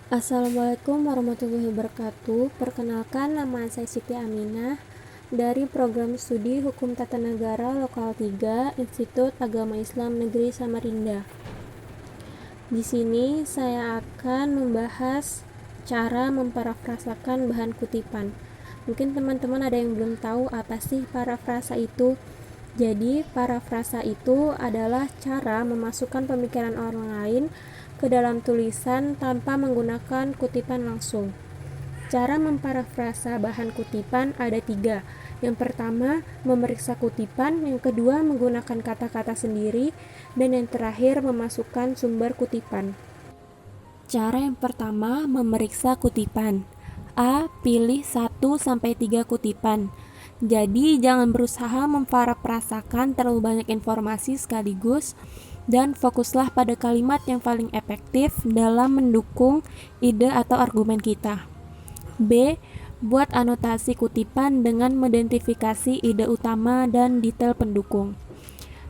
Assalamualaikum warahmatullahi wabarakatuh. Perkenalkan, nama saya Siti Aminah dari Program Studi Hukum Tata Negara Lokal 3 Institut Agama Islam Negeri Samarinda. Di sini saya akan membahas cara memparafrasakan bahan kutipan. Mungkin teman-teman ada yang belum tahu apa sih parafrasa itu. Jadi, parafrasa itu adalah cara memasukkan pemikiran orang lain ke dalam tulisan tanpa menggunakan kutipan langsung. Cara memparafrasa bahan kutipan ada 3. Yang pertama, memeriksa kutipan. Yang kedua, menggunakan kata-kata sendiri. Dan yang terakhir, memasukkan sumber kutipan. Cara yang pertama, memeriksa kutipan. A. Pilih 1-3 kutipan. Jadi, jangan berusaha memparafrasakan terlalu banyak informasi sekaligus, dan fokuslah pada kalimat yang paling efektif dalam mendukung ide atau argumen kita. B. Buat anotasi kutipan dengan mengidentifikasi ide utama dan detail pendukung.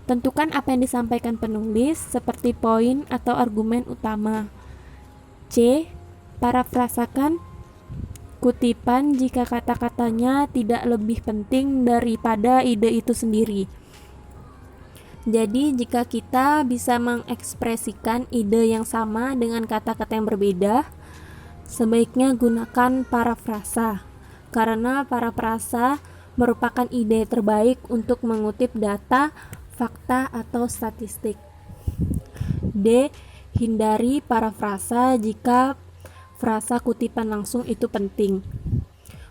Tentukan apa yang disampaikan penulis seperti poin atau argumen utama. C. Parafrasakan kutipan jika kata-katanya tidak lebih penting daripada ide itu sendiri. Jadi, jika kita bisa mengekspresikan ide yang sama dengan kata-kata yang berbeda, sebaiknya gunakan parafrasa, karena parafrasa merupakan ide terbaik untuk mengutip data, fakta, atau statistik. D. Hindari parafrasa jika frasa kutipan langsung itu penting.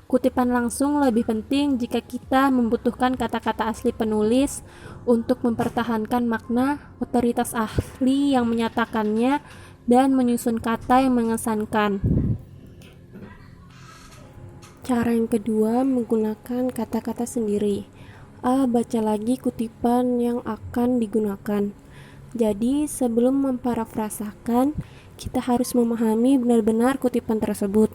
Kutipan langsung lebih penting jika kita membutuhkan kata-kata asli penulis untuk mempertahankan makna, otoritas ahli yang menyatakannya, dan menyusun kata yang mengesankan. Cara yang kedua, menggunakan kata-kata sendiri. A. Baca lagi kutipan yang akan digunakan. Jadi, sebelum memparafrasakan, kita harus memahami benar-benar kutipan tersebut,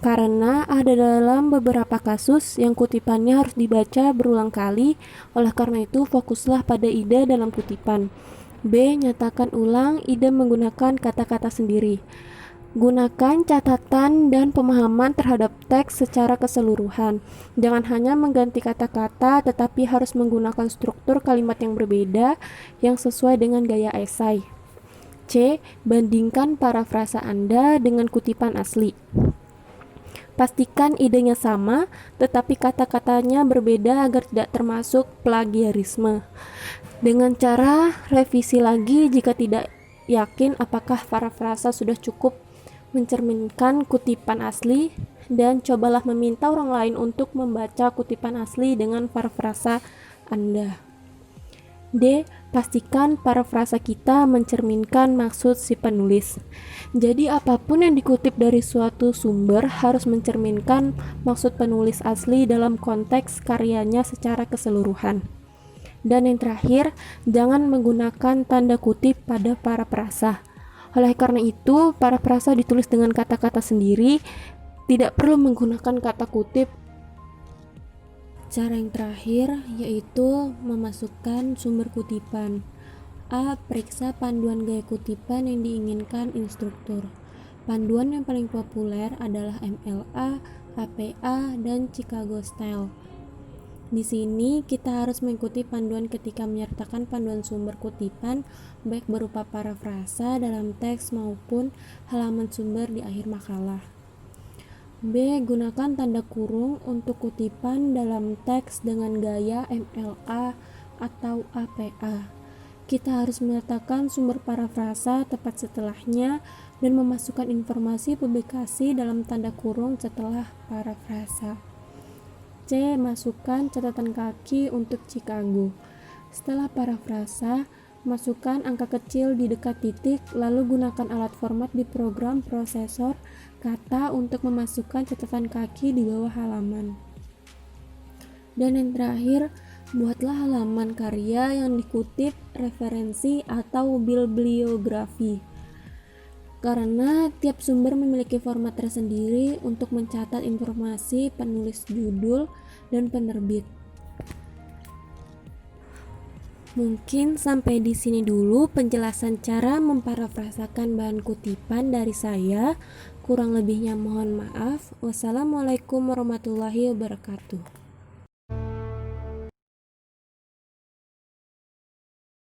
karena ada dalam beberapa kasus yang kutipannya harus dibaca berulang kali. Oleh karena itu, fokuslah pada ide dalam kutipan. B. Nyatakan ulang ide menggunakan kata-kata sendiri. Gunakan catatan dan pemahaman terhadap teks secara keseluruhan. Jangan hanya mengganti kata-kata, tetapi harus menggunakan struktur kalimat yang berbeda yang sesuai dengan gaya esai. C. Bandingkan parafrasa Anda dengan kutipan asli. Pastikan idenya sama, tetapi kata-katanya berbeda agar tidak termasuk plagiarisme. Dengan cara revisi lagi jika tidak yakin apakah parafrasa sudah cukup mencerminkan kutipan asli, dan cobalah meminta orang lain untuk membaca kutipan asli dengan parafrasa Anda. D. Pastikan parafrasa kita mencerminkan maksud si penulis. Jadi, apapun yang dikutip dari suatu sumber harus mencerminkan maksud penulis asli dalam konteks karyanya secara keseluruhan. Dan yang terakhir, jangan menggunakan tanda kutip pada parafrasa. Oleh karena itu, parafrasa ditulis dengan kata-kata sendiri, tidak perlu menggunakan kata kutip. Cara yang terakhir yaitu memasukkan sumber kutipan. A. Periksa panduan gaya kutipan yang diinginkan instruktur. Panduan yang paling populer adalah MLA, APA, dan Chicago Style. Di sini kita harus mengikuti panduan ketika menyertakan panduan sumber kutipan, baik berupa parafrasa dalam teks maupun halaman sumber di akhir makalah. B. Gunakan tanda kurung untuk kutipan dalam teks dengan gaya MLA atau APA. Kita harus meletakkan sumber parafrasa tepat setelahnya dan memasukkan informasi publikasi dalam tanda kurung setelah parafrasa. C. Masukkan catatan kaki untuk Chicago. Setelah parafrasa, masukkan angka kecil di dekat titik, lalu gunakan alat format di program prosesor kata untuk memasukkan catatan kaki di bawah halaman. Dan yang terakhir, buatlah halaman karya yang dikutip, referensi, atau bibliografi. Karena tiap sumber memiliki format tersendiri untuk mencatat informasi penulis, judul, dan penerbit. Mungkin sampai di sini dulu penjelasan cara memparafrasakan bahan kutipan dari saya. Kurang lebihnya mohon maaf. Wassalamualaikum warahmatullahi wabarakatuh.